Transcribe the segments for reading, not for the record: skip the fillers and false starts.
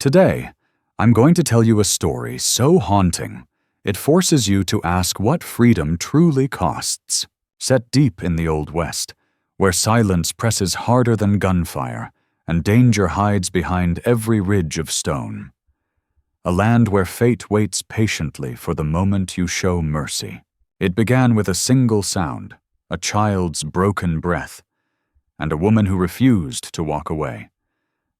Today, I'm going to tell you a story so haunting, it forces you to ask what freedom truly costs. Set deep in the Old West, where silence presses harder than gunfire, and danger hides behind every ridge of stone. A land where fate waits patiently for the moment you show mercy. It began with a single sound, a child's broken breath, and a woman who refused to walk away,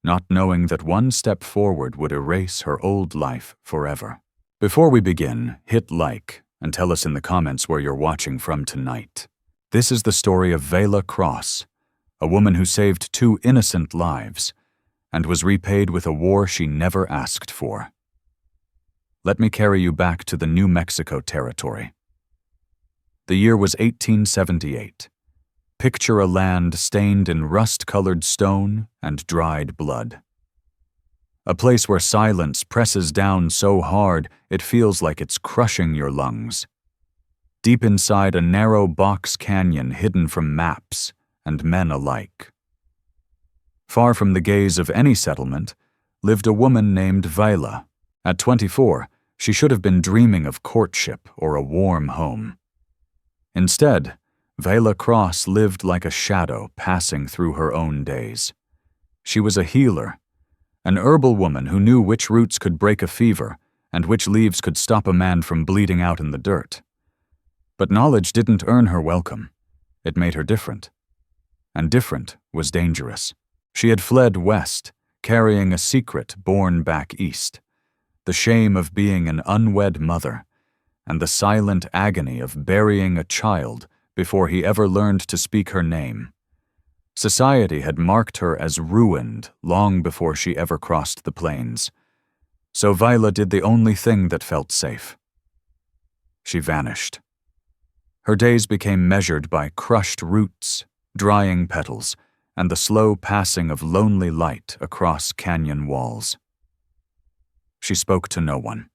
not knowing that one step forward would erase her old life forever. Before we begin, hit like and tell us in the comments where you're watching from tonight. This is the story of Vaela Cross, a woman who saved 2 innocent lives and was repaid with a war she never asked for. Let me carry you back to the New Mexico territory. The year was 1878. Picture a land stained in rust-colored stone and dried blood. A place where silence presses down so hard it feels like it's crushing your lungs. Deep inside a narrow box canyon hidden from maps and men alike. Far from the gaze of any settlement lived a woman named Vaela. At 24, she should have been dreaming of courtship or a warm home. Instead, Vaela Cross lived like a shadow passing through her own days. She was a healer, an herbal woman who knew which roots could break a fever and which leaves could stop a man from bleeding out in the dirt. But knowledge didn't earn her welcome. It made her different. And different was dangerous. She had fled west, carrying a secret born back east, the shame of being an unwed mother, and the silent agony of burying a child before he ever learned to speak her name. Society had marked her as ruined long before she ever crossed the plains. So Vaela did the only thing that felt safe. She vanished. Her days became measured by crushed roots, drying petals, and the slow passing of lonely light across canyon walls. She spoke to no one.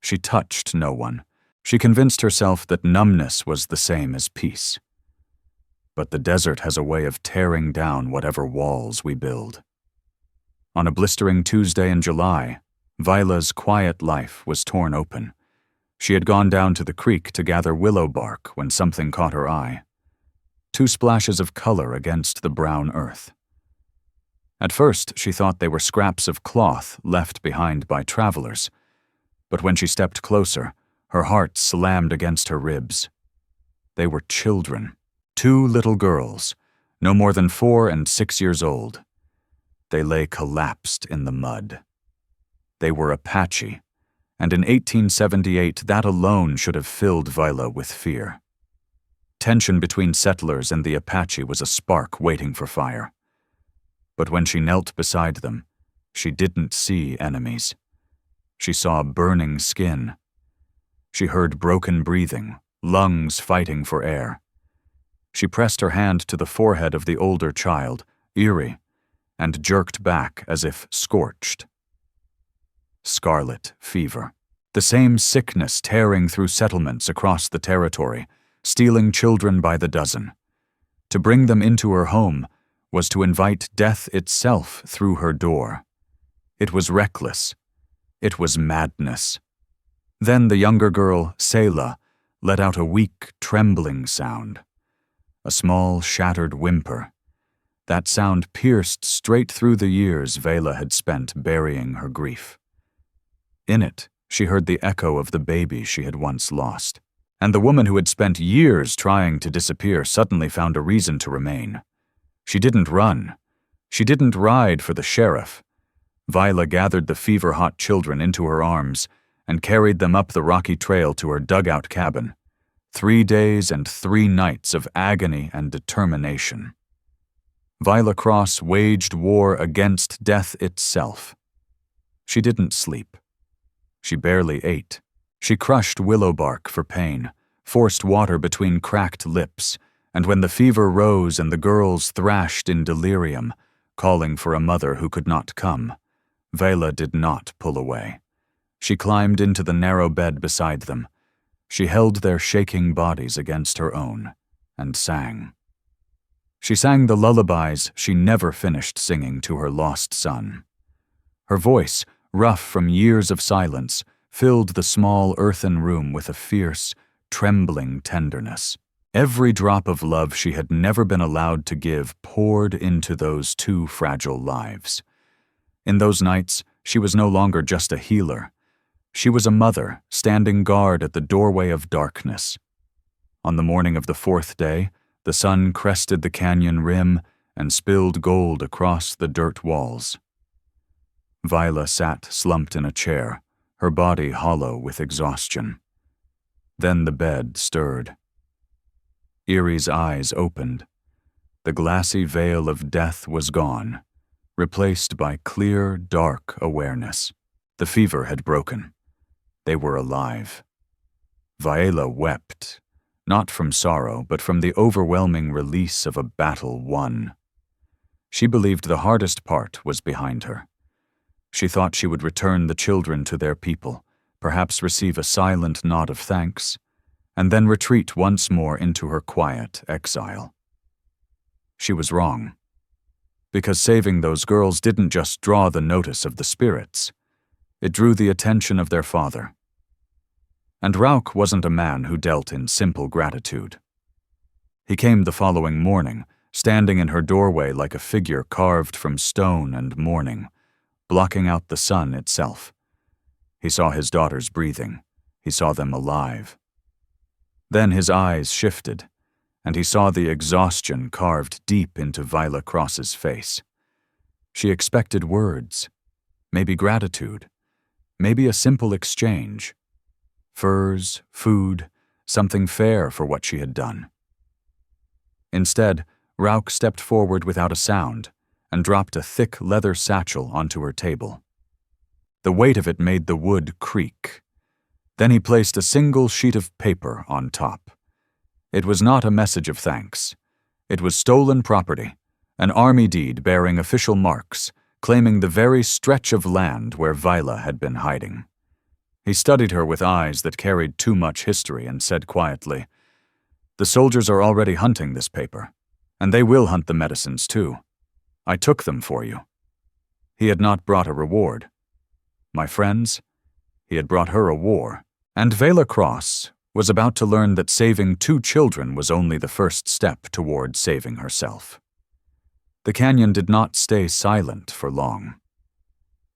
She touched no one. She convinced herself that numbness was the same as peace. But the desert has a way of tearing down whatever walls we build. On a blistering Tuesday in July, Vaela's quiet life was torn open. She had gone down to the creek to gather willow bark when something caught her eye. 2 splashes of color against the brown earth. At first, she thought they were scraps of cloth left behind by travelers, but when she stepped closer, her heart slammed against her ribs. They were children, 2 little girls, no more than 4 and 6 years old. They lay collapsed in the mud. They were Apache, and in 1878 that alone should have filled Vaela with fear. Tension between settlers and the Apache was a spark waiting for fire. But when she knelt beside them, she didn't see enemies. She saw burning skin. She heard broken breathing, lungs fighting for air. She pressed her hand to the forehead of the older child, eerie, and jerked back as if scorched. Scarlet fever. The same sickness tearing through settlements across the territory, stealing children by the dozen. To bring them into her home was to invite death itself through her door. It was reckless. It was madness. Then the younger girl, Selah, let out a weak, trembling sound. A small, shattered whimper. That sound pierced straight through the years Vaela had spent burying her grief. In it, she heard the echo of the baby she had once lost. And the woman who had spent years trying to disappear suddenly found a reason to remain. She didn't run. She didn't ride for the sheriff. Vaela gathered the fever-hot children into her arms and carried them up the rocky trail to her dugout cabin. 3 days and 3 nights of agony and determination. Vaela Cross waged war against death itself. She didn't sleep. She barely ate. She crushed willow bark for pain, forced water between cracked lips, and when the fever rose and the girls thrashed in delirium, calling for a mother who could not come, Vaela did not pull away. She climbed into the narrow bed beside them. She held their shaking bodies against her own and sang. She sang the lullabies she never finished singing to her lost son. Her voice, rough from years of silence, filled the small earthen room with a fierce, trembling tenderness. Every drop of love she had never been allowed to give poured into those two fragile lives. In those nights, she was no longer just a healer. She was a mother, standing guard at the doorway of darkness. On the morning of the fourth day, the sun crested the canyon rim and spilled gold across the dirt walls. Vaela sat slumped in a chair, her body hollow with exhaustion. Then the bed stirred. Erie's eyes opened. The glassy veil of death was gone, replaced by clear, dark awareness. The fever had broken. They were alive. Vaela wept, not from sorrow, but from the overwhelming release of a battle won. She believed the hardest part was behind her. She thought she would return the children to their people, perhaps receive a silent nod of thanks, and then retreat once more into her quiet exile. She was wrong, because saving those girls didn't just draw the notice of the spirits. It drew the attention of their father. And Rauk wasn't a man who dealt in simple gratitude. He came the following morning, standing in her doorway like a figure carved from stone and mourning, blocking out the sun itself. He saw his daughters breathing. He saw them alive. Then his eyes shifted, and he saw the exhaustion carved deep into Vaela Cross's face. She expected words, maybe gratitude, maybe a simple exchange. Furs, food, something fair for what she had done. Instead, Rauk stepped forward without a sound and dropped a thick leather satchel onto her table. The weight of it made the wood creak. Then he placed a single sheet of paper on top. It was not a message of thanks. It was stolen property, an army deed bearing official marks, claiming the very stretch of land where Vaela had been hiding. He studied her with eyes that carried too much history and said quietly, "The soldiers are already hunting this paper, and they will hunt the medicines too. I took them for you." He had not brought a reward. My friends, he had brought her a war. And Vaela Cross was about to learn that saving 2 children was only the first step toward saving herself. The canyon did not stay silent for long.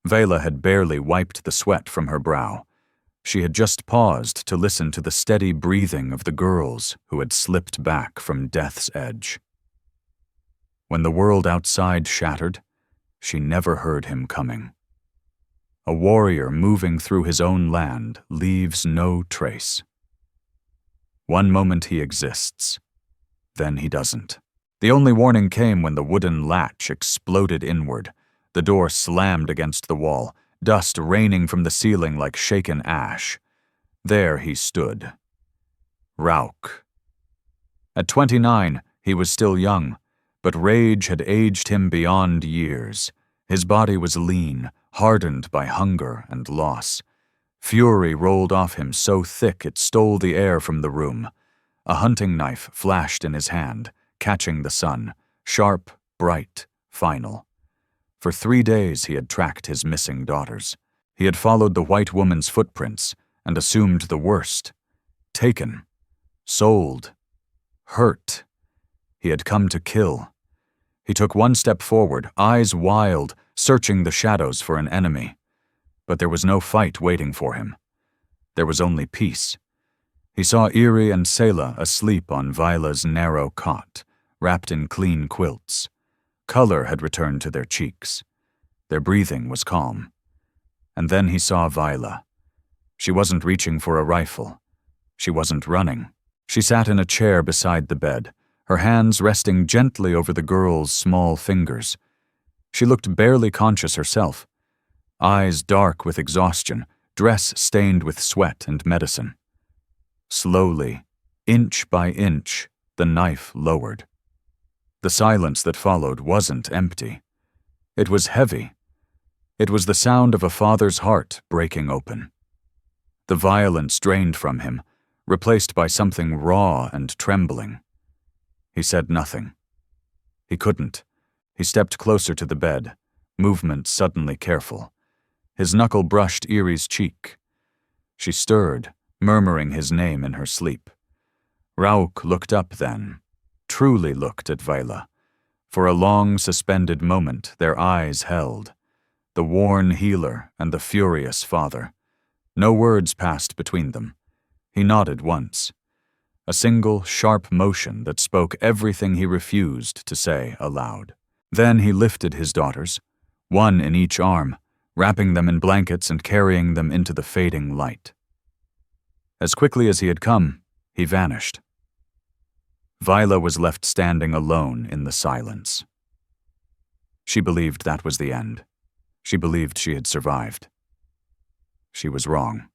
Vaela had barely wiped the sweat from her brow. She had just paused to listen to the steady breathing of the girls who had slipped back from death's edge. When the world outside shattered, she never heard him coming. A warrior moving through his own land leaves no trace. One moment he exists, then he doesn't. The only warning came when the wooden latch exploded inward. The door slammed against the wall, dust raining from the ceiling like shaken ash. There he stood. Rauk. At 29, he was still young, but rage had aged him beyond years. His body was lean, hardened by hunger and loss. Fury rolled off him so thick it stole the air from the room. A hunting knife flashed in his hand, catching the sun, sharp, bright, final. For 3 days he had tracked his missing daughters. He had followed the white woman's footprints and assumed the worst. Taken, sold, hurt. He had come to kill. He took one step forward, eyes wild, searching the shadows for an enemy. But there was no fight waiting for him. There was only peace. He saw Erie and Selah asleep on Vaela's narrow cot, wrapped in clean quilts. Color had returned to their cheeks. Their breathing was calm. And then he saw Vaela. She wasn't reaching for a rifle. She wasn't running. She sat in a chair beside the bed, her hands resting gently over the girl's small fingers. She looked barely conscious herself. Eyes dark with exhaustion, dress stained with sweat and medicine. Slowly, inch by inch, the knife lowered. The silence that followed wasn't empty. It was heavy. It was the sound of a father's heart breaking open. The violence drained from him, replaced by something raw and trembling. He said nothing. He couldn't. He stepped closer to the bed, movement suddenly careful. His knuckle brushed Erie's cheek. She stirred, murmuring his name in her sleep. Rauk looked up then, truly looked at Vaela. For a long, suspended moment, their eyes held. The worn healer and the furious father. No words passed between them. He nodded once. A single, sharp motion that spoke everything he refused to say aloud. Then he lifted his daughters, one in each arm, wrapping them in blankets and carrying them into the fading light. As quickly as he had come, he vanished. Vaela was left standing alone in the silence. She believed that was the end. She believed she had survived. She was wrong.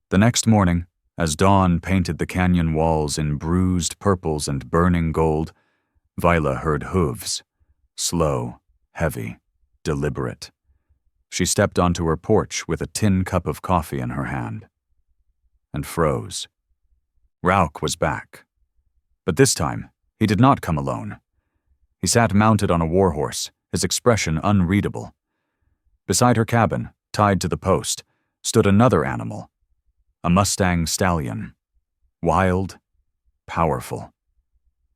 The next morning, as dawn painted the canyon walls in bruised purples and burning gold, Vaela heard hooves, slow, heavy, deliberate. She stepped onto her porch with a tin cup of coffee in her hand, and froze. Rauk was back. But this time, he did not come alone. He sat mounted on a warhorse, his expression unreadable. Beside her cabin, tied to the post, stood another animal, a Mustang stallion. Wild, powerful.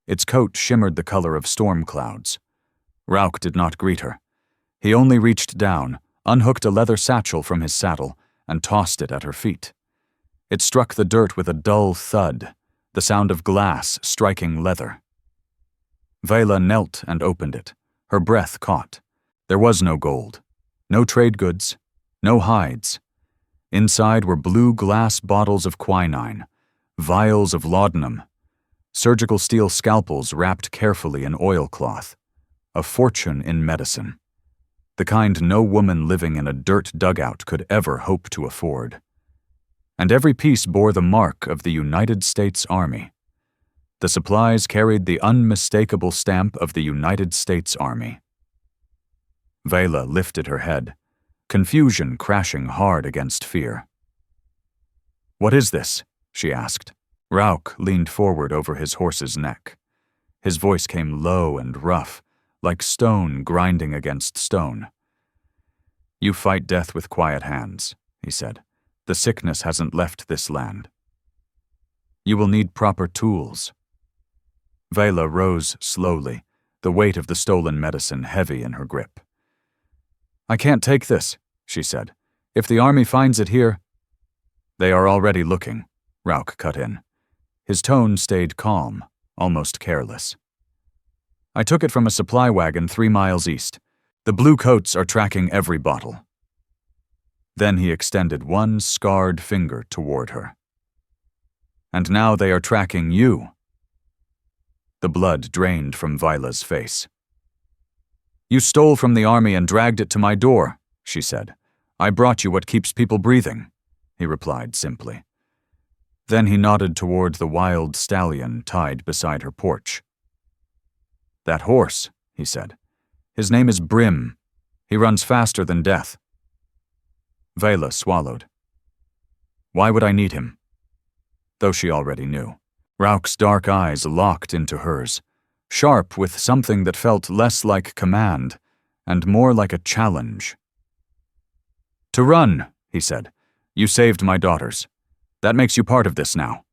Its coat shimmered the color of storm clouds. Rauk did not greet her. He only reached down, unhooked a leather satchel from his saddle, and tossed it at her feet. It struck the dirt with a dull thud, the sound of glass striking leather. Vaela knelt and opened it, her breath caught. There was no gold, no trade goods, no hides. Inside were blue glass bottles of quinine, vials of laudanum, surgical steel scalpels wrapped carefully in oilcloth. A fortune in medicine. The kind no woman living in a dirt dugout could ever hope to afford. And every piece bore the mark of the United States Army. The supplies carried the unmistakable stamp of the United States Army. Vaela lifted her head, confusion crashing hard against fear. "What is this?" she asked. Rauk leaned forward over his horse's neck. His voice came low and rough, like stone grinding against stone. "You fight death with quiet hands," he said. "The sickness hasn't left this land. You will need proper tools." Vaela rose slowly, the weight of the stolen medicine heavy in her grip. "I can't take this," she said. "If the army finds it here—" "They are already looking," Rauk cut in. His tone stayed calm, almost careless. "I took it from a supply wagon 3 miles east. The blue coats are tracking every bottle." Then he extended one scarred finger toward her. "And now they are tracking you." The blood drained from Vaela's face. "You stole from the army and dragged it to my door," she said. "I brought you what keeps people breathing," he replied simply. Then he nodded toward the wild stallion tied beside her porch. "That horse," he said. "His name is Brim. He runs faster than death." Vaela swallowed. "Why would I need him?" Though she already knew. Rauk's dark eyes locked into hers, sharp with something that felt less like command and more like a challenge. "To run," he said. "You saved my daughters. That makes you part of this now."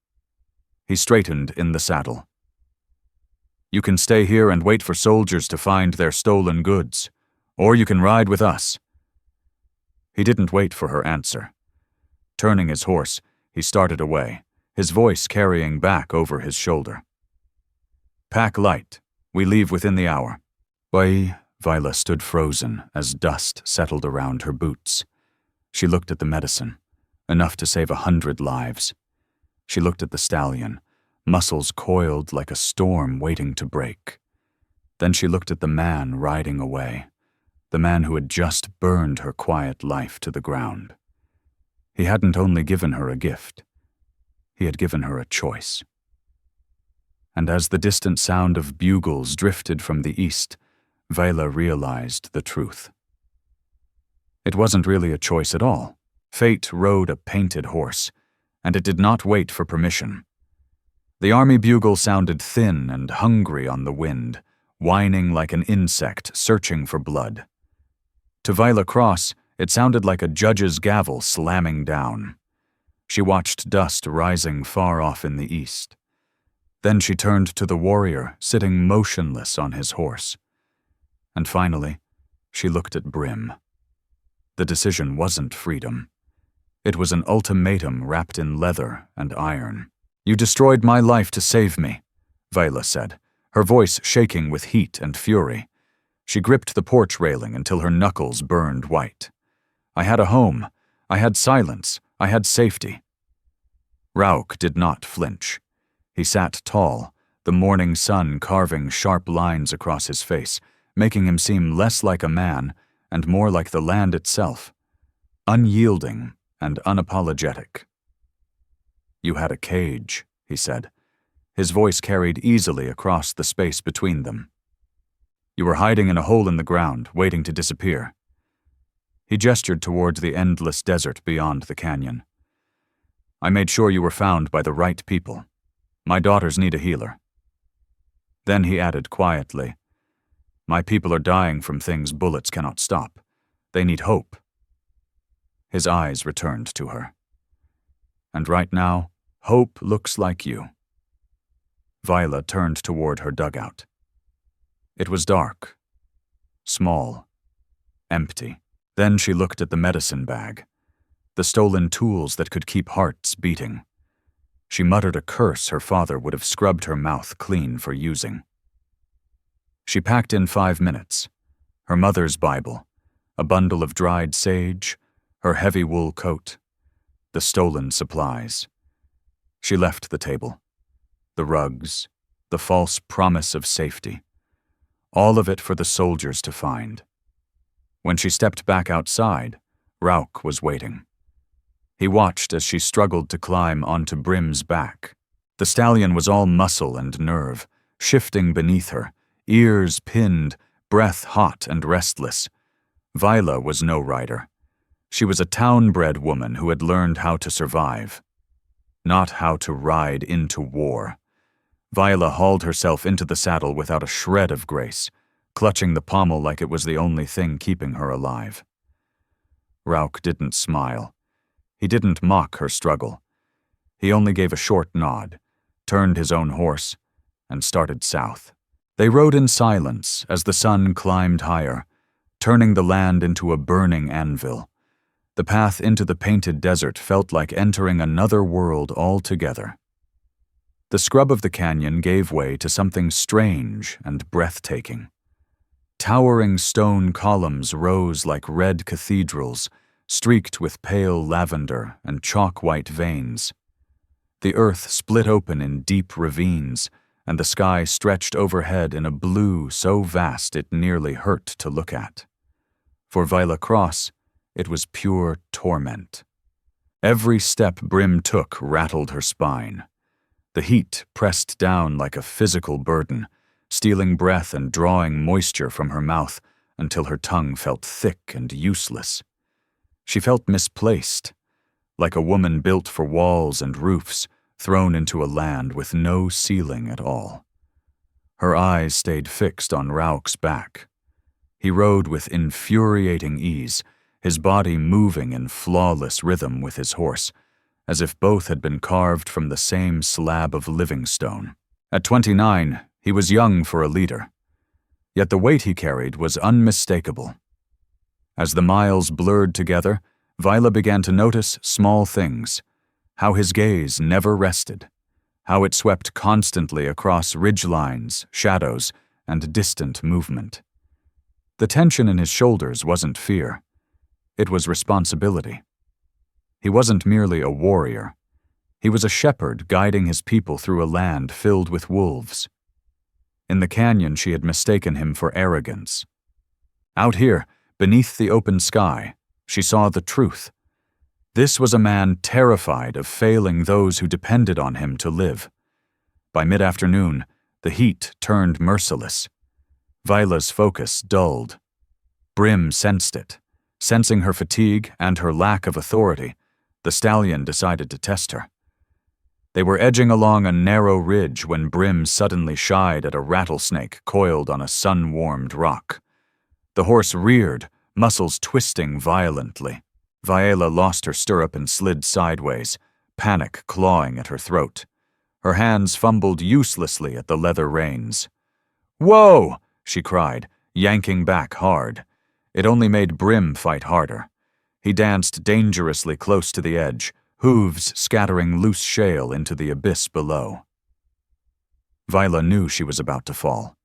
He straightened in the saddle. "You can stay here and wait for soldiers to find their stolen goods, or you can ride with us." He didn't wait for her answer. Turning his horse, he started away, his voice carrying back over his shoulder. "Pack light. We leave within the hour." "Why?" Vaela stood frozen as dust settled around her boots. She looked at the medicine, enough to save 100 lives. She looked at the stallion, muscles coiled like a storm waiting to break. Then she looked at the man riding away, the man who had just burned her quiet life to the ground. He hadn't only given her a gift, he had given her a choice. And as the distant sound of bugles drifted from the east, Vaela realized the truth. It wasn't really a choice at all. Fate rode a painted horse, and it did not wait for permission. The army bugle sounded thin and hungry on the wind, whining like an insect searching for blood. To Vaela Cross, It sounded like a judge's gavel slamming down. She watched dust rising far off in the east. Then she turned to the warrior sitting motionless on his horse. And finally, she looked at Brim. The decision wasn't freedom. It was an ultimatum wrapped in leather and iron. "You destroyed my life to save me," Vaela said, her voice shaking with heat and fury. She gripped the porch railing until her knuckles burned white. "I had a home. I had silence. I had safety." Rauk did not flinch. He sat tall, the morning sun carving sharp lines across his face, making him seem less like a man and more like the land itself, unyielding and unapologetic. "You had a cage," he said. His voice carried easily across the space between them. "You were hiding in a hole in the ground, waiting to disappear." He gestured toward the endless desert beyond the canyon. "I made sure you were found by the right people. My daughters need a healer." Then he added quietly, "My people are dying from things bullets cannot stop. They need hope." His eyes returned to her. "And right now, hope looks like you." Vaela turned toward her dugout. It was dark, small, empty. Then she looked at the medicine bag, the stolen tools that could keep hearts beating. She muttered a curse her father would have scrubbed her mouth clean for using. She packed in 5 minutes, her mother's Bible, a bundle of dried sage, her heavy wool coat, the stolen supplies. She left the table, the rugs, the false promise of safety, all of it for the soldiers to find. When she stepped back outside, Rauk was waiting. He watched as she struggled to climb onto Brim's back. The stallion was all muscle and nerve, shifting beneath her, ears pinned, breath hot and restless. Vaela was no rider. She was a town-bred woman who had learned how to survive, not how to ride into war. Vaela hauled herself into the saddle without a shred of grace, clutching the pommel like it was the only thing keeping her alive. Rauk didn't smile. He didn't mock her struggle. He only gave a short nod, turned his own horse, and started south. They rode in silence as the sun climbed higher, turning the land into a burning anvil. The path into the painted desert felt like entering another world altogether. The scrub of the canyon gave way to something strange and breathtaking. Towering stone columns rose like red cathedrals, streaked with pale lavender and chalk-white veins. The earth split open in deep ravines, and the sky stretched overhead in a blue so vast it nearly hurt to look at. For Vaela Cross, it was pure torment. Every step Brim took rattled her spine. The heat pressed down like a physical burden, stealing breath and drawing moisture from her mouth until her tongue felt thick and useless. She felt misplaced, like a woman built for walls and roofs, thrown into a land with no ceiling at all. Her eyes stayed fixed on Rauk's back. He rode with infuriating ease, his body moving in flawless rhythm with his horse, as if both had been carved from the same slab of living stone. At 29, he was young for a leader, yet the weight he carried was unmistakable. As the miles blurred together, Vaela began to notice small things, how his gaze never rested, how it swept constantly across ridgelines, shadows, and distant movement. The tension in his shoulders wasn't fear. It was responsibility. He wasn't merely a warrior. He was a shepherd guiding his people through a land filled with wolves. In the canyon, she had mistaken him for arrogance. Out here, beneath the open sky, she saw the truth. This was a man terrified of failing those who depended on him to live. By mid-afternoon, the heat turned merciless. Vaela's focus dulled. Brim sensed it. Sensing her fatigue and her lack of authority, the stallion decided to test her. They were edging along a narrow ridge when Brim suddenly shied at a rattlesnake coiled on a sun-warmed rock. The horse reared, muscles twisting violently. Vaela lost her stirrup and slid sideways, panic clawing at her throat. Her hands fumbled uselessly at the leather reins. "Whoa!" she cried, yanking back hard. It only made Brim fight harder. He danced dangerously close to the edge, hooves scattering loose shale into the abyss below. Vaela knew she was about to fall.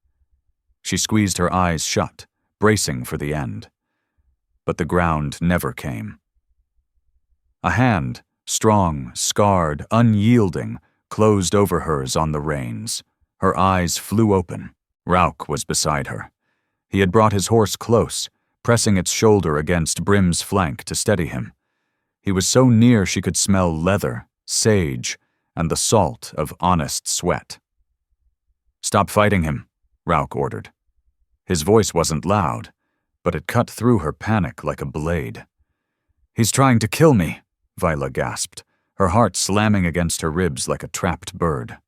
She squeezed her eyes shut, bracing for the end. But the ground never came. A hand, strong, scarred, unyielding, closed over hers on the reins. Her eyes flew open. Rauk was beside her. He had brought his horse close, pressing its shoulder against Brim's flank to steady him. He was so near she could smell leather, sage, and the salt of honest sweat. "Stop fighting him," Rauk ordered. His voice wasn't loud, but it cut through her panic like a blade. "He's trying to kill me," Vaela gasped, her heart slamming against her ribs like a trapped bird.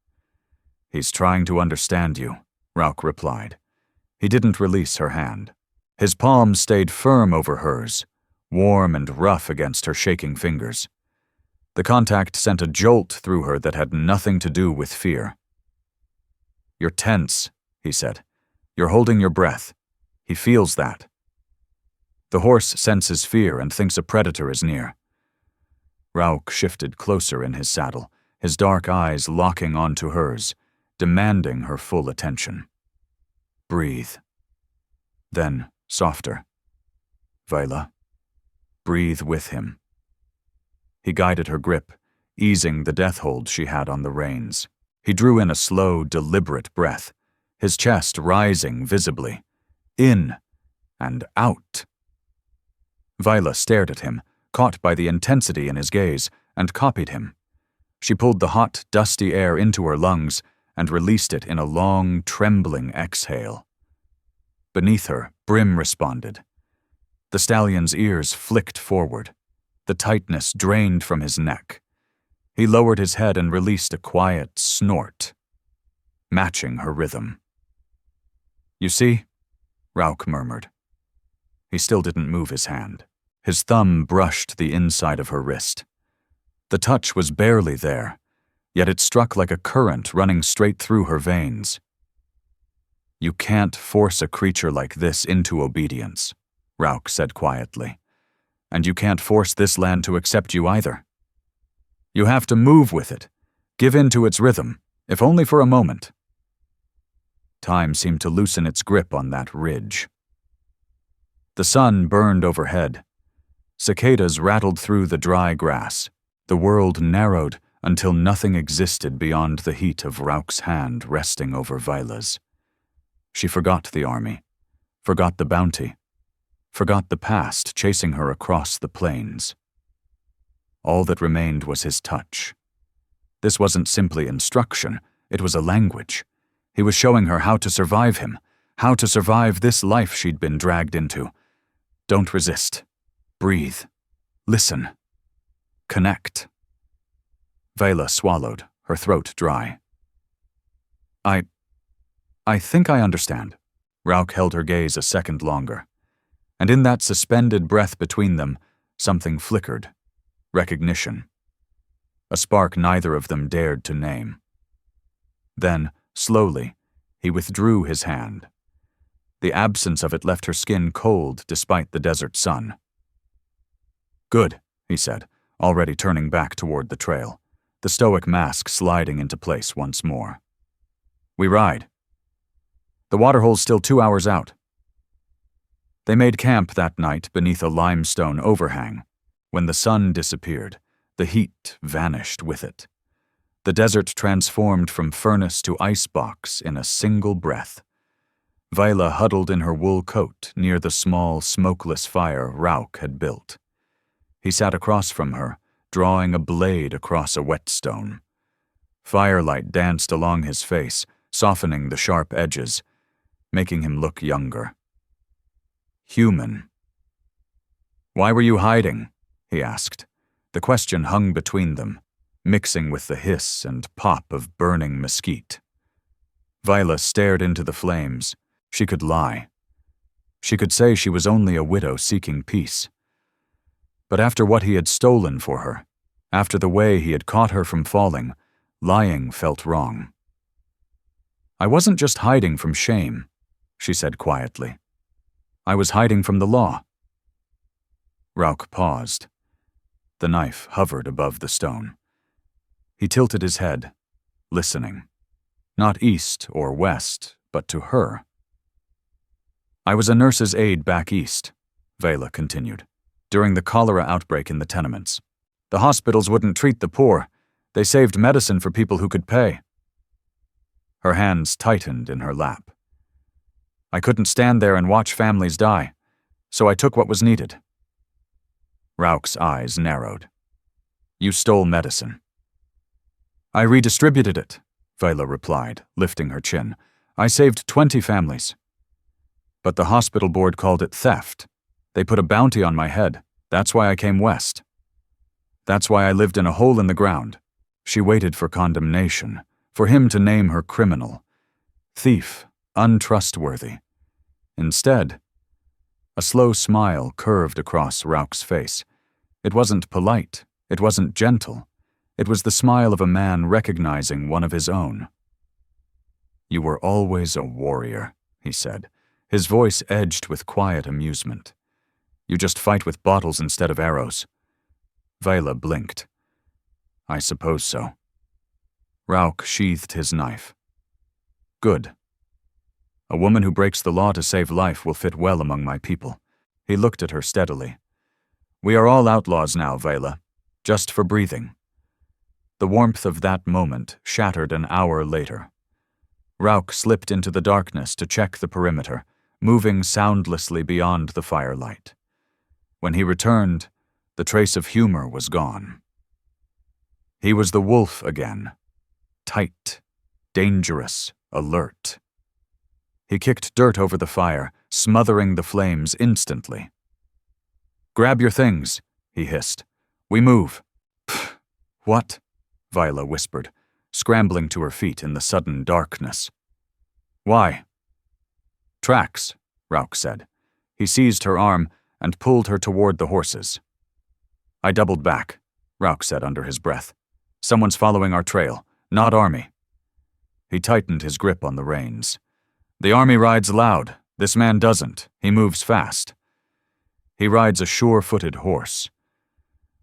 "He's trying to understand you," Rauk replied. He didn't release her hand. His palm stayed firm over hers, warm and rough against her shaking fingers. The contact sent a jolt through her that had nothing to do with fear. "You're tense," he said. "You're holding your breath. He feels that." The horse senses fear and thinks a predator is near. Rauk shifted closer in his saddle, his dark eyes locking onto hers, demanding her full attention. "Breathe." Then, softer. "Vaela, breathe with him." He guided her grip, easing the death hold she had on the reins. He drew in a slow, deliberate breath, his chest rising visibly. In and out. Vaela stared at him, caught by the intensity in his gaze, and copied him. She pulled the hot, dusty air into her lungs and released it in a long, trembling exhale. Beneath her, Brim responded. The stallion's ears flicked forward. The tightness drained from his neck. He lowered his head and released a quiet snort, matching her rhythm. "You see?" Rauk murmured. He still didn't move his hand. His thumb brushed the inside of her wrist. The touch was barely there, yet it struck like a current running straight through her veins. "You can't force a creature like this into obedience," Rauk said quietly. "And you can't force this land to accept you either. You have to move with it, give in to its rhythm, if only for a moment." Time seemed to loosen its grip on that ridge. The sun burned overhead. Cicadas rattled through the dry grass. The world narrowed until nothing existed beyond the heat of Rauk's hand resting over Vaela's. She forgot the army, forgot the bounty, forgot the past chasing her across the plains. All that remained was his touch. This wasn't simply instruction, it was a language. He was showing her how to survive him, how to survive this life she'd been dragged into. Don't resist. Breathe. Listen. Connect. Vaela swallowed, her throat dry. I think I understand." Rauk held her gaze a second longer. And in that suspended breath between them, something flickered. Recognition. A spark neither of them dared to name. Then, slowly, he withdrew his hand. The absence of it left her skin cold despite the desert sun. "Good," he said, already turning back toward the trail, the stoic mask sliding into place once more. "We ride. The waterhole's still 2 hours out." They made camp that night beneath a limestone overhang. When the sun disappeared, the heat vanished with it. The desert transformed from furnace to icebox in a single breath. Vaela huddled in her wool coat near the small, smokeless fire Rauk had built. He sat across from her, drawing a blade across a whetstone. Firelight danced along his face, softening the sharp edges, making him look younger. Human. "Why were you hiding?" he asked. The question hung between them, mixing with the hiss and pop of burning mesquite. Vaela stared into the flames. She could lie. She could say she was only a widow seeking peace. But after what he had stolen for her, after the way he had caught her from falling, lying felt wrong. "I wasn't just hiding from shame," she said quietly. "I was hiding from the law." Rauch paused. The knife hovered above the stone. He tilted his head, listening. Not east or west, but to her. "I was a nurse's aide back east," Vaela continued, "during the cholera outbreak in the tenements. The hospitals wouldn't treat the poor. They saved medicine for people who could pay." Her hands tightened in her lap. "I couldn't stand there and watch families die, so I took what was needed." Rauch's eyes narrowed. "You stole medicine." "I redistributed it," Vaela replied, lifting her chin. "I saved 20 families. But the hospital board called it theft. They put a bounty on my head. That's why I came west. That's why I lived in a hole in the ground." She waited for condemnation, for him to name her criminal, thief, untrustworthy. Instead, a slow smile curved across Rauch's face. It wasn't polite. It wasn't gentle. It was the smile of a man recognizing one of his own. "You were always a warrior," he said, his voice edged with quiet amusement. "You just fight with bottles instead of arrows." Vaela blinked. "I suppose so." Rauch sheathed his knife. "Good. A woman who breaks the law to save life will fit well among my people." He looked at her steadily. "We are all outlaws now, Vaela, just for breathing." The warmth of that moment shattered an hour later. Rauch slipped into the darkness to check the perimeter, moving soundlessly beyond the firelight. When he returned, the trace of humor was gone. He was the wolf again, tight, dangerous, alert. He kicked dirt over the fire, smothering the flames instantly. "Grab your things," he hissed. "We move." "Pfft, what?" Vaela whispered, scrambling to her feet in the sudden darkness. "Why?" "Tracks," Rauch said. He seized her arm and pulled her toward the horses. "I doubled back," Rauch said under his breath. "Someone's following our trail, not army." He tightened his grip on the reins. "The army rides loud. This man doesn't. He moves fast. He rides a sure-footed horse."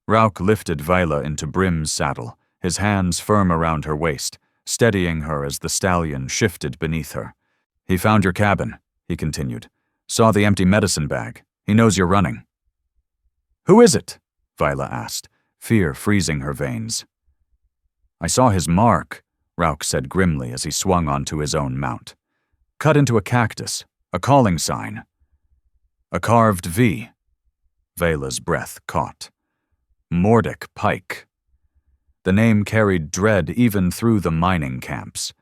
Rauch lifted Vaela into Brim's saddle, his hands firm around her waist, steadying her as the stallion shifted beneath her. "He found your cabin," he continued. "Saw the empty medicine bag. He knows you're running." "Who is it?" Vaela asked, fear freezing her veins. "I saw his mark," Rauch said grimly as he swung onto his own mount. "Cut into a cactus, a calling sign. A carved V." Vaela's breath caught. Mordic Pike. The name carried dread even through the mining camps.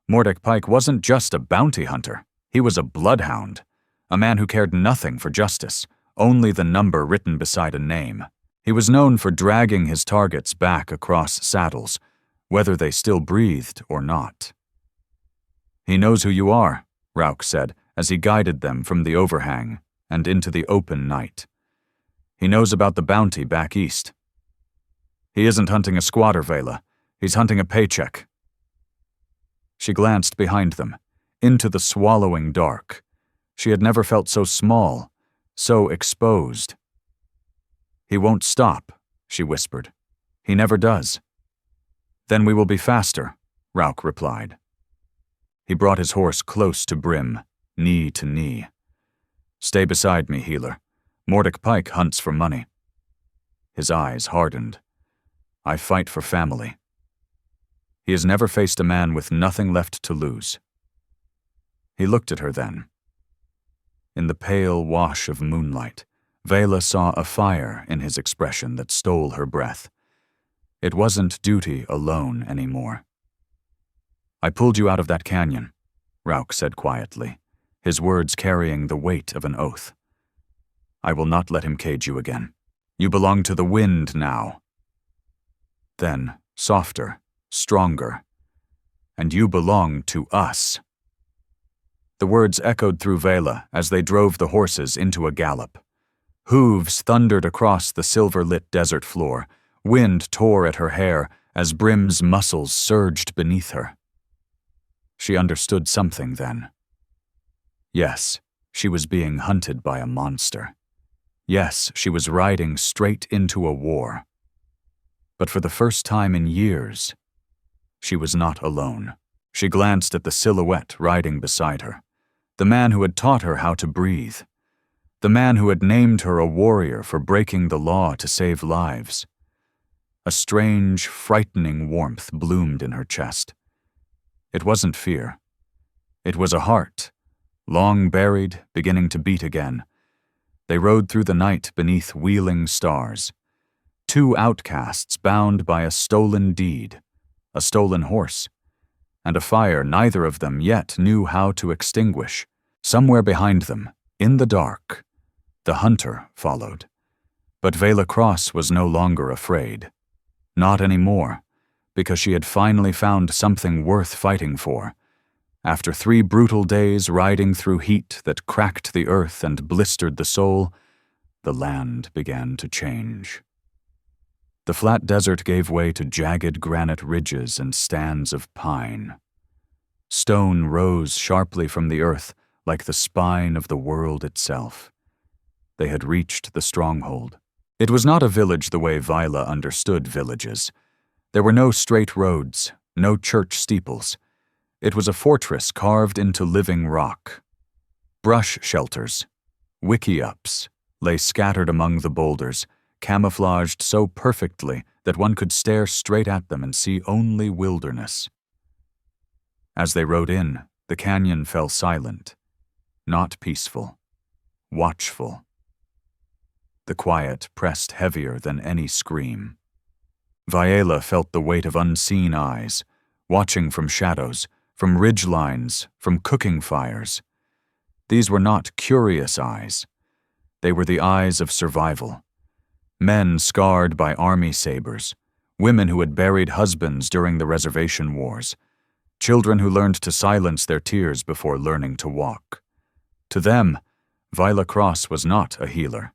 Mordic Pike wasn't just a bounty hunter. He was a bloodhound, a man who cared nothing for justice, only the number written beside a name. He was known for dragging his targets back across saddles, whether they still breathed or not. "He knows who you are," Rauch said as he guided them from the overhang and into the open night. "He knows about the bounty back east. He isn't hunting a squatter, Vaela. He's hunting a paycheck." She glanced behind them, into the swallowing dark. She had never felt so small, so exposed. "He won't stop," she whispered. "He never does." "Then we will be faster," Rauch replied. He brought his horse close to Brim, knee to knee. "Stay beside me, healer. Mordic Pike hunts for money." His eyes hardened. "I fight for family." He has never faced a man with nothing left to lose. He looked at her then. In the pale wash of moonlight, Vaela saw a fire in his expression that stole her breath. It wasn't duty alone anymore. "I pulled you out of that canyon," Rauch said quietly, his words carrying the weight of an oath. "I will not let him cage you again. You belong to the wind now." Then, softer, stronger. "And you belong to us." The words echoed through Vaela as they drove the horses into a gallop. Hooves thundered across the silver-lit desert floor. Wind tore at her hair as Brim's muscles surged beneath her. She understood something then. Yes, she was being hunted by a monster. Yes, she was riding straight into a war. But for the first time in years, she was not alone. She glanced at the silhouette riding beside her, the man who had taught her how to breathe, the man who had named her a warrior for breaking the law to save lives. A strange, frightening warmth bloomed in her chest. It wasn't fear. It was a heart, long buried, beginning to beat again. They rode through the night beneath wheeling stars. Two outcasts bound by a stolen deed, a stolen horse, and a fire neither of them yet knew how to extinguish. Somewhere behind them, in the dark, the hunter followed. But Vaela Cross was no longer afraid. Not anymore, because she had finally found something worth fighting for. After 3 brutal days riding through heat that cracked the earth and blistered the soul, the land began to change. The flat desert gave way to jagged granite ridges and stands of pine. Stone rose sharply from the earth like the spine of the world itself. They had reached the stronghold. It was not a village the way Vaela understood villages. There were no straight roads, no church steeples. It was a fortress carved into living rock. Brush shelters, wickiups, lay scattered among the boulders, camouflaged so perfectly that one could stare straight at them and see only wilderness. As they rode in, the canyon fell silent, not peaceful, watchful. The quiet pressed heavier than any scream. Vaela felt the weight of unseen eyes, watching from shadows, from ridge lines, from cooking fires. These were not curious eyes. They were the eyes of survival. Men scarred by army sabers, women who had buried husbands during the reservation wars, children who learned to silence their tears before learning to walk. To them, Vaela Cross was not a healer.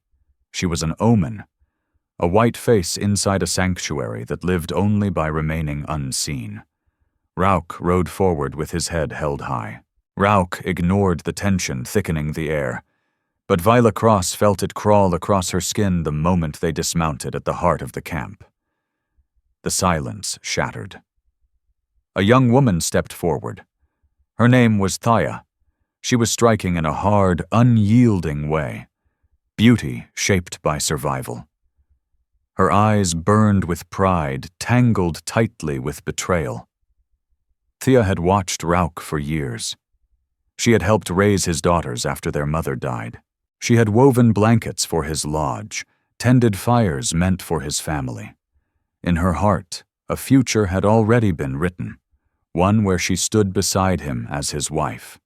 She was an omen, a white face inside a sanctuary that lived only by remaining unseen. Rauk rode forward with his head held high. Rauk ignored the tension thickening the air, but Vaela Cross felt it crawl across her skin the moment they dismounted at the heart of the camp. The silence shattered. A young woman stepped forward. Her name was Thaya. She was striking in a hard, unyielding way. Beauty shaped by survival. Her eyes burned with pride, tangled tightly with betrayal. Thea had watched Rauk for years. She had helped raise his daughters after their mother died. She had woven blankets for his lodge, tended fires meant for his family. In her heart, a future had already been written, one where she stood beside him as his wife.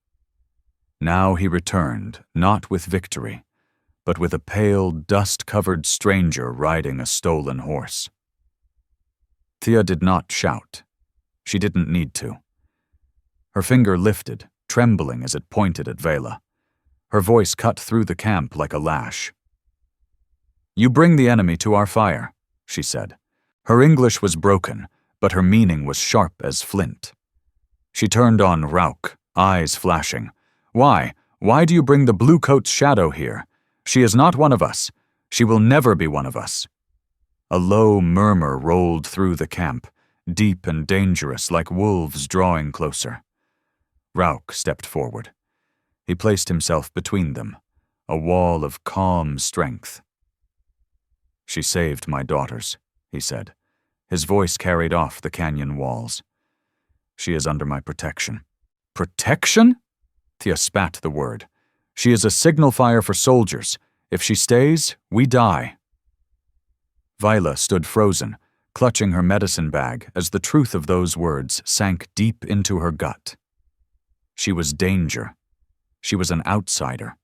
Now he returned, not with victory, but with a pale, dust-covered stranger riding a stolen horse. Thea did not shout. She didn't need to. Her finger lifted, trembling as it pointed at Vaela. Her voice cut through the camp like a lash. "You bring the enemy to our fire," she said. Her English was broken, but her meaning was sharp as flint. She turned on Rauk, eyes flashing. "Why? Why do you bring the Bluecoat's shadow here? She is not one of us. She will never be one of us." A low murmur rolled through the camp, deep and dangerous like wolves drawing closer. Rauk stepped forward. He placed himself between them, a wall of calm strength. "She saved my daughters," he said. His voice carried off the canyon walls. "She is under my protection." "Protection?" Thea spat the word. "She is a signal fire for soldiers. If she stays, we die." Vaela stood frozen, clutching her medicine bag as the truth of those words sank deep into her gut. She was danger. She was an outsider.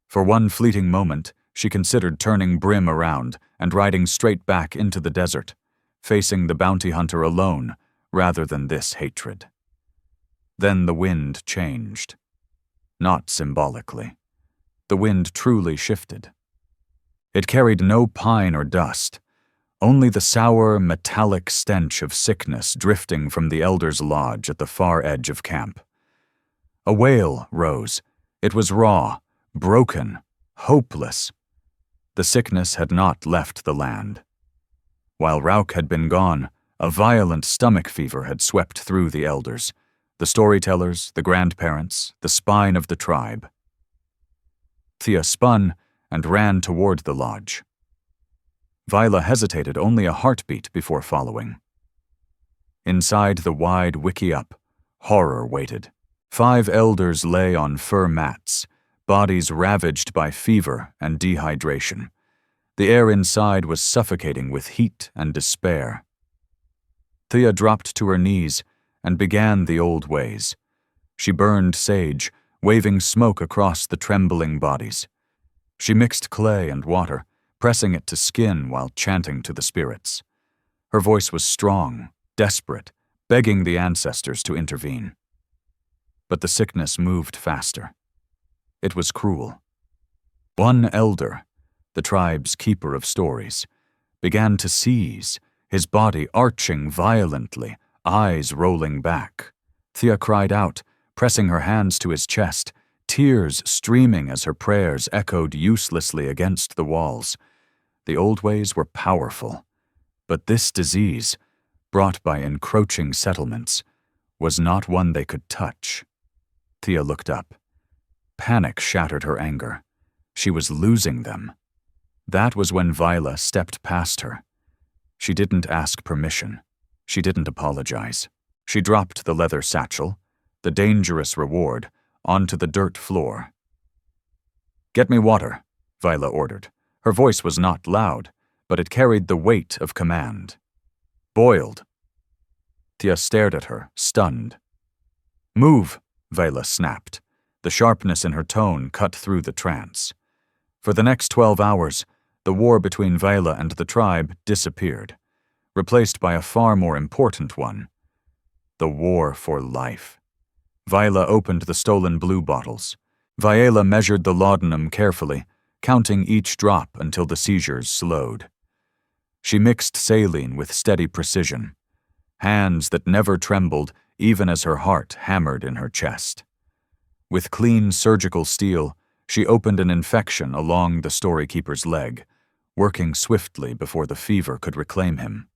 For one fleeting moment, she considered turning Brim around and riding straight back into the desert, facing the bounty hunter alone rather than this hatred. Then the wind changed. not symbolically. The wind truly shifted. It carried no pine or dust, only the sour, metallic stench of sickness drifting from the elder's lodge at the far edge of camp. A wail rose. It was raw, broken, hopeless. The sickness had not left the land. While Rauk had been gone, a violent stomach fever had swept through the elders, the storytellers, the grandparents, the spine of the tribe. Thea spun and ran toward the lodge. Vaela hesitated only a heartbeat before following. Inside the wide wickiup, horror waited. 5 elders lay on fur mats, bodies ravaged by fever and dehydration. The air inside was suffocating with heat and despair. Thea dropped to her knees and began the old ways. She burned sage, waving smoke across the trembling bodies. She mixed clay and water, pressing it to skin while chanting to the spirits. Her voice was strong, desperate, begging the ancestors to intervene. But the sickness moved faster. It was cruel. One elder, the tribe's keeper of stories, began to seize, his body arching violently, eyes rolling back. Thea cried out, pressing her hands to his chest, tears streaming as her prayers echoed uselessly against the walls. The old ways were powerful, but this disease, brought by encroaching settlements, was not one they could touch. Thea looked up. Panic shattered her anger. She was losing them. That was when Vaela stepped past her. She didn't ask permission. She didn't apologize. She dropped the leather satchel, the dangerous reward, onto the dirt floor. "Get me water," Vaela ordered. Her voice was not loud, but it carried the weight of command. "Boiled." Thea stared at her, stunned. "Move," Vaela snapped. The sharpness in her tone cut through the trance. For the next 12 hours, the war between Vaela and the tribe disappeared, replaced by a far more important one: the war for life. Vaela opened the stolen blue bottles. Vaela measured the laudanum carefully, counting each drop until the seizures slowed. She mixed saline with steady precision, hands that never trembled even as her heart hammered in her chest. With clean surgical steel, she opened an infection along the storykeeper's leg, working swiftly before the fever could reclaim him.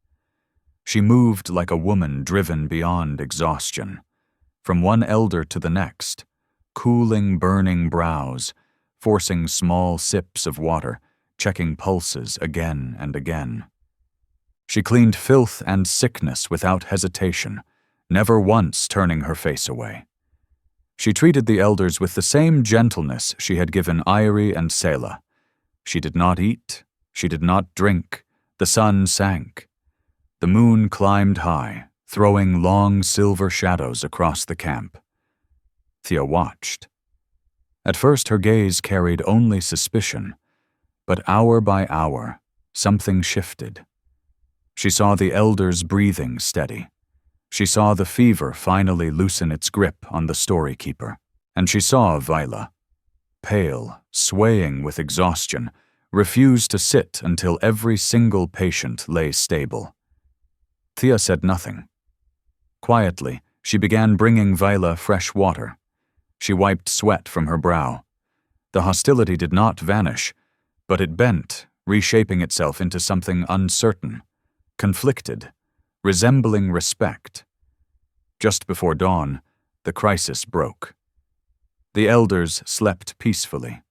She moved like a woman driven beyond exhaustion, from one elder to the next, cooling burning brows, forcing small sips of water, checking pulses again and again. She cleaned filth and sickness without hesitation, never once turning her face away. She treated the elders with the same gentleness she had given Irie and Selah. She did not eat, she did not drink. The sun sank. The moon climbed high, throwing long silver shadows across the camp. Thea watched. At first her gaze carried only suspicion, but hour by hour, something shifted. She saw the elders breathing steady. She saw the fever finally loosen its grip on the storykeeper, and she saw Vaela, pale, swaying with exhaustion, refuse to sit until every single patient lay stable. Thea said nothing. Quietly, she began bringing Vaela fresh water. She wiped sweat from her brow. The hostility did not vanish, but it bent, reshaping itself into something uncertain, conflicted, resembling respect. Just before dawn, the crisis broke. The elders slept peacefully.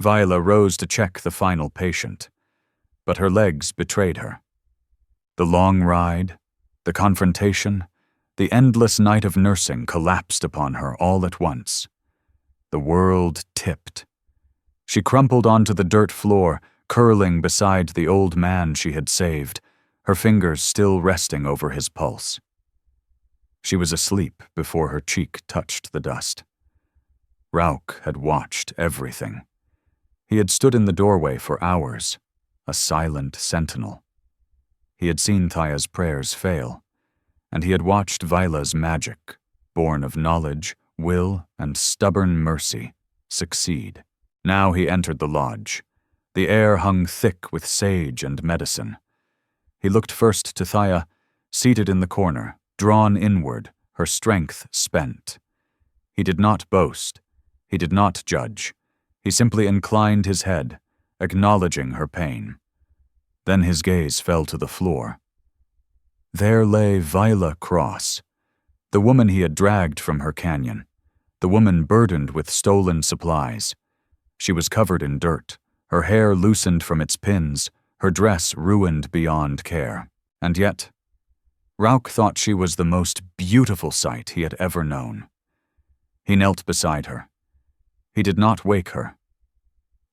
Vaela rose to check the final patient, but her legs betrayed her. The long ride, the confrontation, the endless night of nursing collapsed upon her all at once. The world tipped. She crumpled onto the dirt floor, curling beside the old man she had saved, her fingers still resting over his pulse. She was asleep before her cheek touched the dust. Rauk had watched everything. He had stood in the doorway for hours, a silent sentinel. He had seen Thaya's prayers fail, and he had watched Vaela's magic, born of knowledge, will, and stubborn mercy succeed. Now he entered the lodge. The air hung thick with sage and medicine. He looked first to Thaya, seated in the corner, drawn inward, her strength spent. He did not boast. He did not judge. He simply inclined his head, acknowledging her pain. Then his gaze fell to the floor. There lay Vaela Cross, the woman he had dragged from her canyon, the woman burdened with stolen supplies. She was covered in dirt, her hair loosened from its pins, her dress ruined beyond care. And yet, Rauk thought she was the most beautiful sight he had ever known. He knelt beside her. He did not wake her.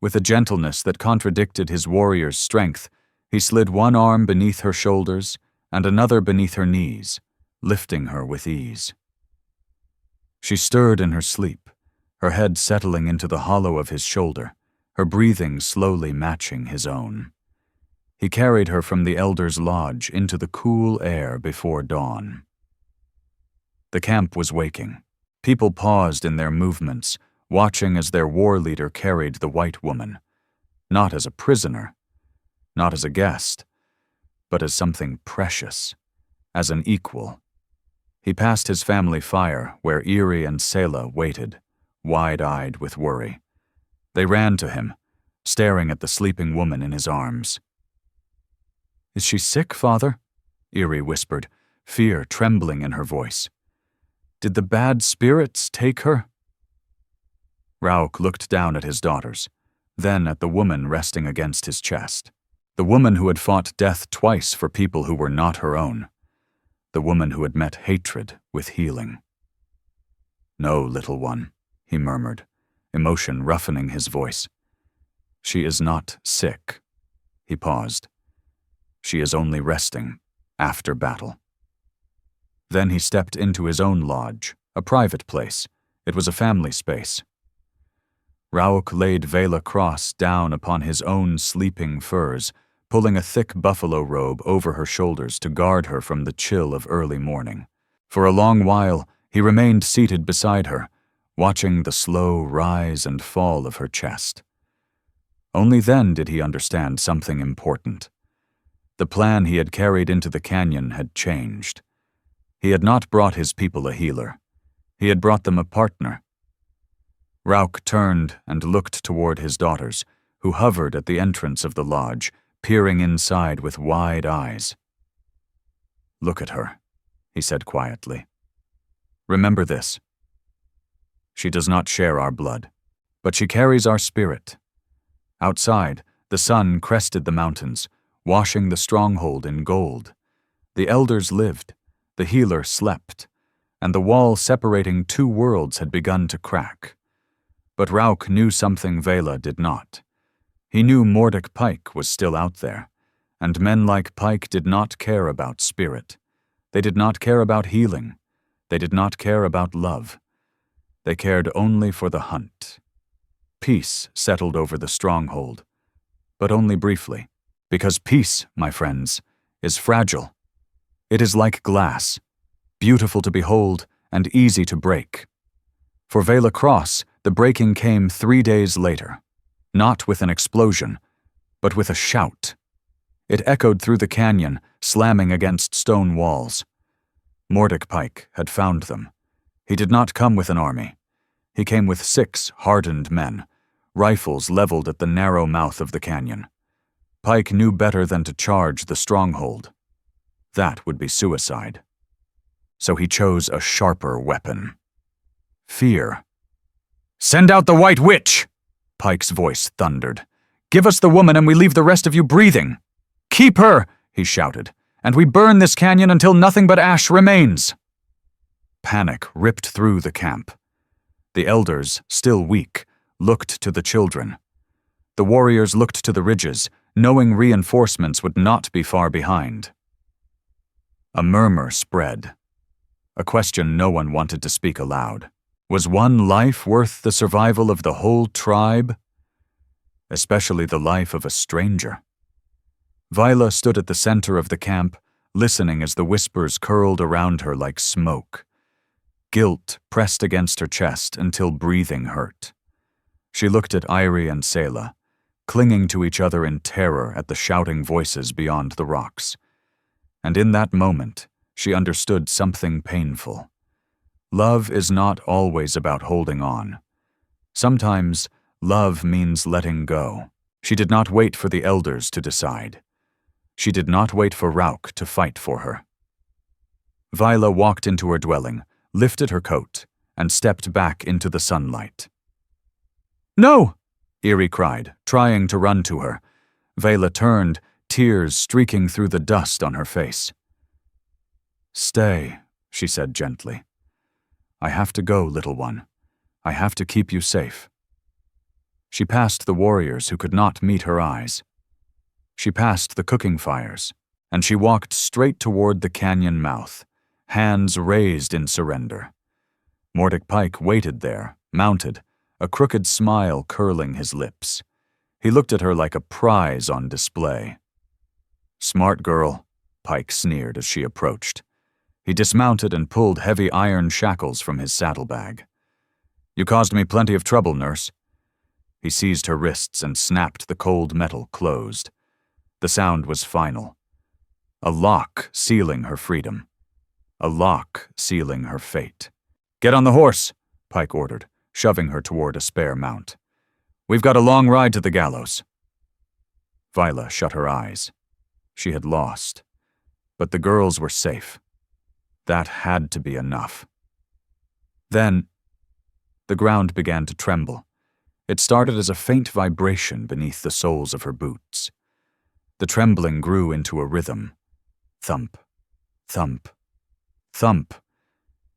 With a gentleness that contradicted his warrior's strength, he slid one arm beneath her shoulders and another beneath her knees, lifting her with ease. She stirred in her sleep, her head settling into the hollow of his shoulder, her breathing slowly matching his own. He carried her from the elder's lodge into the cool air before dawn. The camp was waking. People paused in their movements, watching as their war leader carried the white woman, not as a prisoner, not as a guest, but as something precious, as an equal. He passed his family fire where Eerie and Selah waited, wide-eyed with worry. They ran to him, staring at the sleeping woman in his arms. "Is she sick, Father?" Eerie whispered, fear trembling in her voice. "Did the bad spirits take her?" Rauk looked down at his daughters, then at the woman resting against his chest. The woman who had fought death twice for people who were not her own. The woman who had met hatred with healing. "No, little one," he murmured, emotion roughening his voice. "She is not sick." He paused. "She is only resting after battle." Then he stepped into his own lodge, a private place. It was a family space. Rauk laid Vaela Cross down upon his own sleeping furs, pulling a thick buffalo robe over her shoulders to guard her from the chill of early morning. For a long while, he remained seated beside her, watching the slow rise and fall of her chest. Only then did he understand something important. The plan he had carried into the canyon had changed. He had not brought his people a healer. He had brought them a partner. Rauk turned and looked toward his daughters, who hovered at the entrance of the lodge, peering inside with wide eyes. "Look at her," he said quietly. "Remember this. She does not share our blood, but she carries our spirit." Outside, the sun crested the mountains, washing the stronghold in gold. The elders lived, the healer slept, and the wall separating two worlds had begun to crack. But Rauk knew something Vaela did not. He knew Mordek Pike was still out there, and men like Pike did not care about spirit. They did not care about healing. They did not care about love. They cared only for the hunt. Peace settled over the stronghold, but only briefly, because peace, my friends, is fragile. It is like glass, beautiful to behold and easy to break. For Vaela Cross, the breaking came 3 days later, not with an explosion, but with a shout. It echoed through the canyon, slamming against stone walls. Mordek Pike had found them. He did not come with an army. He came with 6 hardened men, rifles leveled at the narrow mouth of the canyon. Pike knew better than to charge the stronghold. That would be suicide. So he chose a sharper weapon. Fear. "Send out the White Witch!" Pike's voice thundered. "Give us the woman and we leave the rest of you breathing. Keep her!" he shouted, "and we burn this canyon until nothing but ash remains." Panic ripped through the camp. The elders, still weak, looked to the children. The warriors looked to the ridges, knowing reinforcements would not be far behind. A murmur spread. A question no one wanted to speak aloud. Was one life worth the survival of the whole tribe? Especially the life of a stranger. Vaela stood at the center of the camp, listening as the whispers curled around her like smoke. Guilt pressed against her chest until breathing hurt. She looked at Irie and Selah, clinging to each other in terror at the shouting voices beyond the rocks. And in that moment, she understood something painful. Love is not always about holding on. Sometimes, love means letting go. She did not wait for the elders to decide. She did not wait for Rauk to fight for her. Vaela walked into her dwelling, lifted her coat, and stepped back into the sunlight. "No!" Irie cried, trying to run to her. Vaela turned, tears streaking through the dust on her face. "Stay," she said gently. "I have to go, little one. I have to keep you safe." She passed the warriors who could not meet her eyes. She passed the cooking fires, and she walked straight toward the canyon mouth, hands raised in surrender. Mordecai Pike waited there, mounted, a crooked smile curling his lips. He looked at her like a prize on display. "Smart girl," Pike sneered as she approached. He dismounted and pulled heavy iron shackles from his saddlebag. "You caused me plenty of trouble, nurse." He seized her wrists and snapped the cold metal closed. The sound was final. A lock sealing her freedom. A lock sealing her fate. "Get on the horse," Pike ordered, shoving her toward a spare mount. "We've got a long ride to the gallows." Vaela shut her eyes. She had lost. But the girls were safe. That had to be enough. Then, the ground began to tremble. It started as a faint vibration beneath the soles of her boots. The trembling grew into a rhythm. Thump, thump, thump.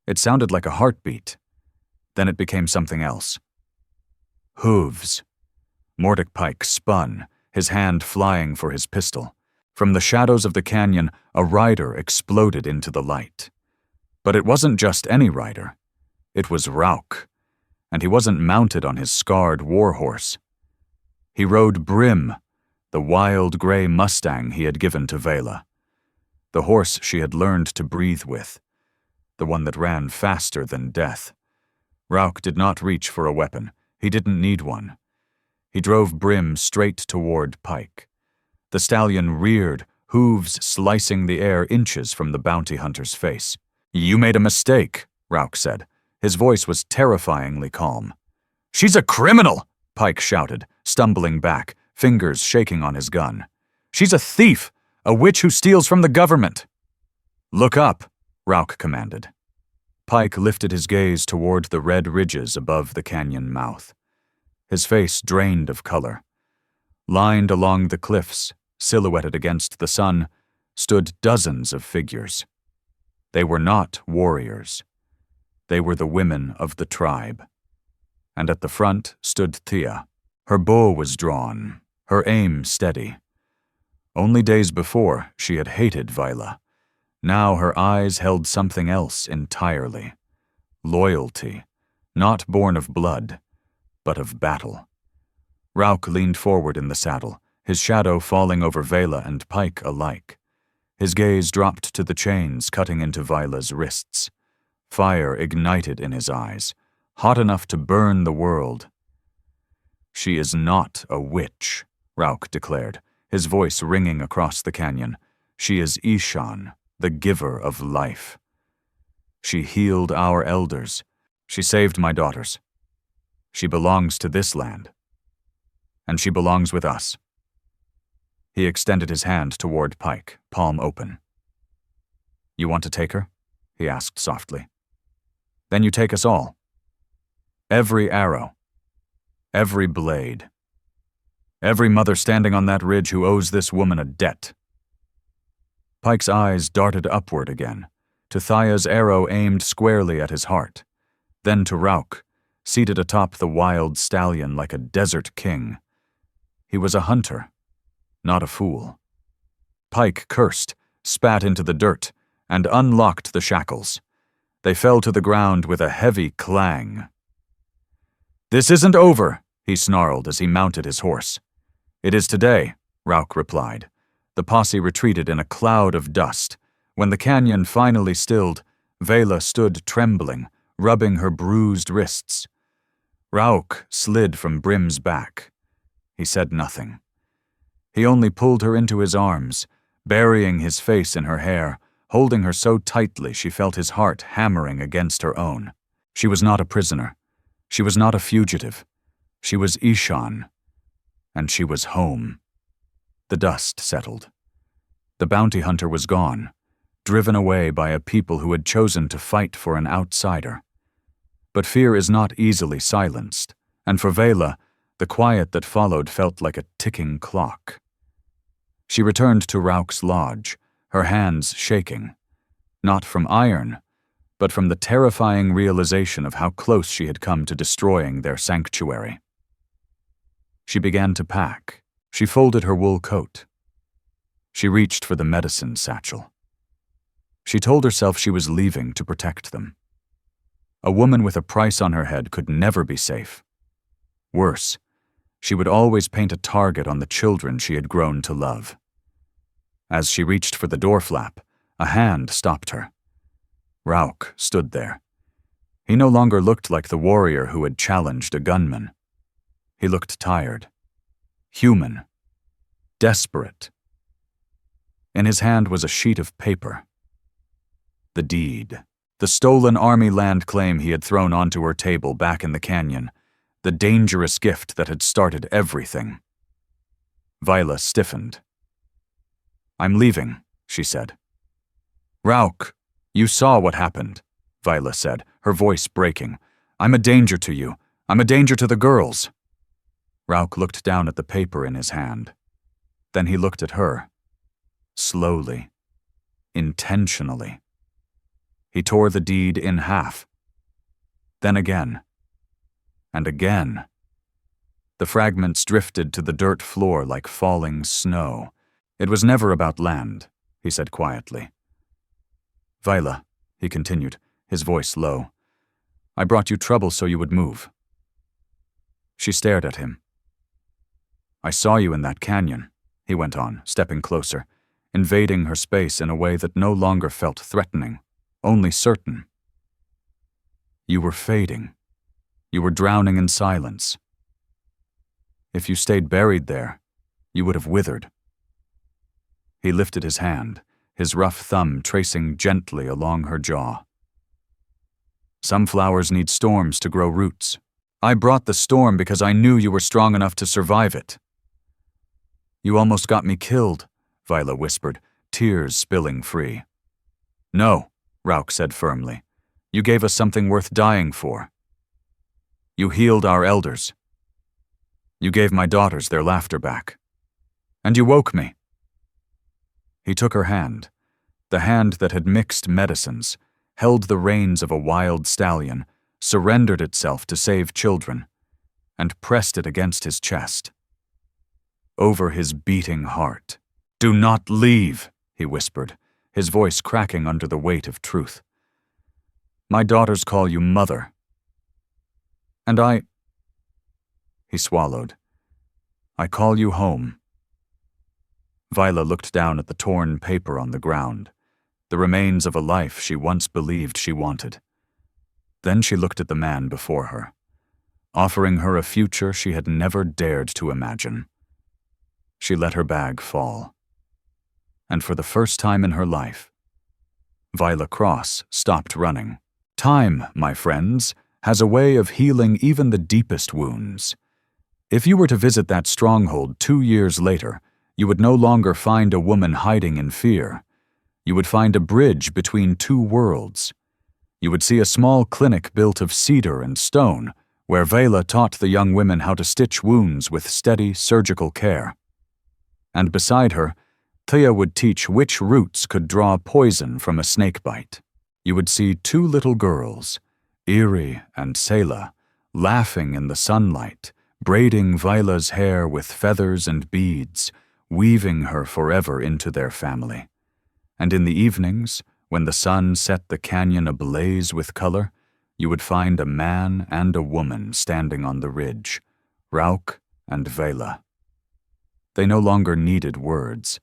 It sounded like a heartbeat. Then it became something else. Hooves. Mordecai Pike spun, his hand flying for his pistol. From the shadows of the canyon, a rider exploded into the light. But it wasn't just any rider. It was Rauk. And he wasn't mounted on his scarred warhorse. He rode Brim, the wild gray mustang he had given to Vaela. The horse she had learned to breathe with. The one that ran faster than death. Rauk did not reach for a weapon. He didn't need one. He drove Brim straight toward Pike. The stallion reared, hooves slicing the air inches from the bounty hunter's face. "You made a mistake," Rauk said. His voice was terrifyingly calm. "She's a criminal!" Pike shouted, stumbling back, fingers shaking on his gun. "She's a thief, a witch who steals from the government." "Look up," Rauk commanded. Pike lifted his gaze toward the red ridges above the canyon mouth. His face drained of color. Lined along the cliffs, silhouetted against the sun, stood dozens of figures. They were not warriors. They were the women of the tribe. And at the front stood Thea. Her bow was drawn, her aim steady. Only days before, she had hated Vaela. Now her eyes held something else entirely. Loyalty, not born of blood, but of battle. Rauk leaned forward in the saddle, his shadow falling over Vaela and Pike alike. His gaze dropped to the chains cutting into Vaela's wrists. Fire ignited in his eyes, hot enough to burn the world. "She is not a witch," Rauk declared, his voice ringing across the canyon. "She is Ishan, the giver of life. She healed our elders. She saved my daughters. She belongs to this land. And she belongs with us." He extended his hand toward Pike, palm open. "You want to take her?" he asked softly. "Then you take us all. Every arrow. Every blade. Every mother standing on that ridge who owes this woman a debt." Pike's eyes darted upward again, to Thaya's arrow aimed squarely at his heart, then to Rauk, seated atop the wild stallion like a desert king. He was a hunter, not a fool. Pike cursed, spat into the dirt, and unlocked the shackles. They fell to the ground with a heavy clang. "This isn't over," he snarled as he mounted his horse. "It is today," Rauk replied. The posse retreated in a cloud of dust. When the canyon finally stilled, Vaela stood trembling, rubbing her bruised wrists. Rauk slid from Brim's back. He said nothing. He only pulled her into his arms, burying his face in her hair, holding her so tightly she felt his heart hammering against her own. She was not a prisoner. She was not a fugitive. She was Ishan. And she was home. The dust settled. The bounty hunter was gone, driven away by a people who had chosen to fight for an outsider. But fear is not easily silenced, and for Vaela, the quiet that followed felt like a ticking clock. She returned to Rauk's lodge, her hands shaking, not from iron, but from the terrifying realization of how close she had come to destroying their sanctuary. She began to pack. She folded her wool coat. She reached for the medicine satchel. She told herself she was leaving to protect them. A woman with a price on her head could never be safe. Worse, she would always paint a target on the children she had grown to love. As she reached for the door flap, a hand stopped her. Rauk stood there. He no longer looked like the warrior who had challenged a gunman. He looked tired, human, desperate. In his hand was a sheet of paper. The deed, the stolen army land claim he had thrown onto her table back in the canyon, the dangerous gift that had started everything. Vaela stiffened. "I'm leaving," she said. "Rauk, you saw what happened," Vaela said, her voice breaking. "I'm a danger to you. I'm a danger to the girls." Rauk looked down at the paper in his hand. Then he looked at her. Slowly, intentionally. He tore the deed in half. Then again. And again. The fragments drifted to the dirt floor like falling snow. "It was never about land," he said quietly. "Vaela," he continued, his voice low, "I brought you trouble so you would move." She stared at him. "I saw you in that canyon," he went on, stepping closer, invading her space in a way that no longer felt threatening, only certain. "You were fading. You were drowning in silence. If you stayed buried there, you would have withered." He lifted his hand, his rough thumb tracing gently along her jaw. "Some flowers need storms to grow roots. I brought the storm because I knew you were strong enough to survive it." "You almost got me killed," Vaela whispered, tears spilling free. "No," Rauk said firmly. "You gave us something worth dying for. You healed our elders. You gave my daughters their laughter back. And you woke me." He took her hand, the hand that had mixed medicines, held the reins of a wild stallion, surrendered itself to save children, and pressed it against his chest. Over his beating heart. "Do not leave," he whispered, his voice cracking under the weight of truth. "My daughters call you mother. And I—" He swallowed. "I call you home." Vaela looked down at the torn paper on the ground, the remains of a life she once believed she wanted. Then she looked at the man before her, offering her a future she had never dared to imagine. She let her bag fall. And for the first time in her life, Vaela Cross stopped running. Time, my friends, has a way of healing even the deepest wounds. If you were to visit that stronghold 2 years later, you would no longer find a woman hiding in fear. You would find a bridge between two worlds. You would see a small clinic built of cedar and stone, where Vaela taught the young women how to stitch wounds with steady surgical care. And beside her, Thea would teach which roots could draw poison from a snakebite. You would see 2 little girls, Iri and Selah, laughing in the sunlight, braiding Vaela's hair with feathers and beads, weaving her forever into their family. And in the evenings, when the sun set the canyon ablaze with color, you would find a man and a woman standing on the ridge, Rauk and Vaela. They no longer needed words.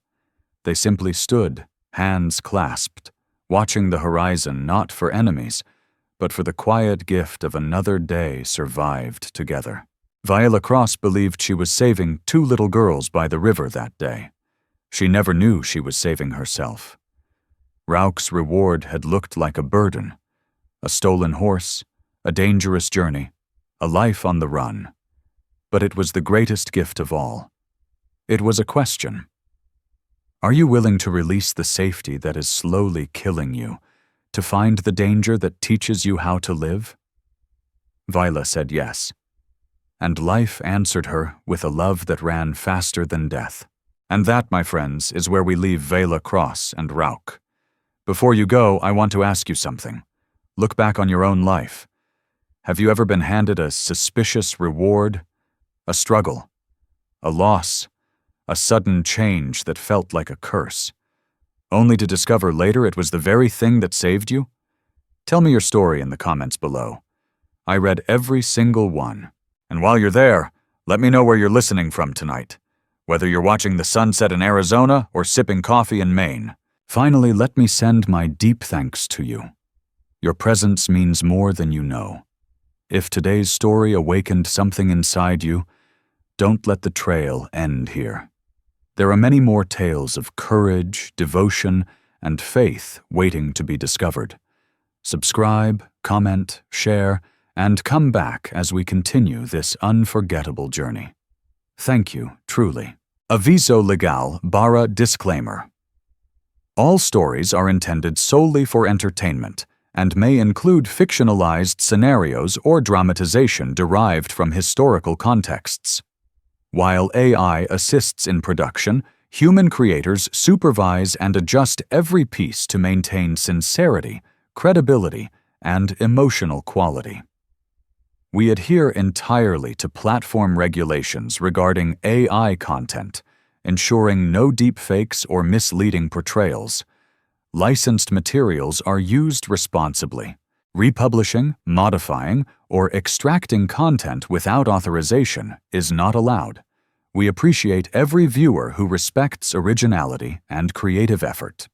They simply stood, hands clasped, watching the horizon not for enemies, but for the quiet gift of another day survived together. Vaela Cross believed she was saving 2 little girls by the river that day. She never knew she was saving herself. Rauch's reward had looked like a burden, a stolen horse, a dangerous journey, a life on the run. But it was the greatest gift of all. It was a question. Are you willing to release the safety that is slowly killing you, to find the danger that teaches you how to live? Vaela said yes, and life answered her with a love that ran faster than death. And that, my friends, is where we leave Vaela Cross and Rauch. Before you go, I want to ask you something. Look back on your own life. Have you ever been handed a suspicious reward, a struggle, a loss, a sudden change that felt like a curse, only to discover later it was the very thing that saved you? Tell me your story in the comments below. I read every single one. And while you're there, let me know where you're listening from tonight, whether you're watching the sunset in Arizona or sipping coffee in Maine. Finally, let me send my deep thanks to you. Your presence means more than you know. If today's story awakened something inside you, don't let the trail end here. There are many more tales of courage, devotion, and faith waiting to be discovered. Subscribe, comment, share, and come back as we continue this unforgettable journey. Thank you, truly. Aviso legal barra disclaimer. All stories are intended solely for entertainment and may include fictionalized scenarios or dramatization derived from historical contexts. While AI assists in production, human creators supervise and adjust every piece to maintain sincerity, credibility, and emotional quality. We adhere entirely to platform regulations regarding AI content, ensuring no deepfakes or misleading portrayals. Licensed materials are used responsibly. Republishing, modifying, or extracting content without authorization is not allowed. We appreciate every viewer who respects originality and creative effort.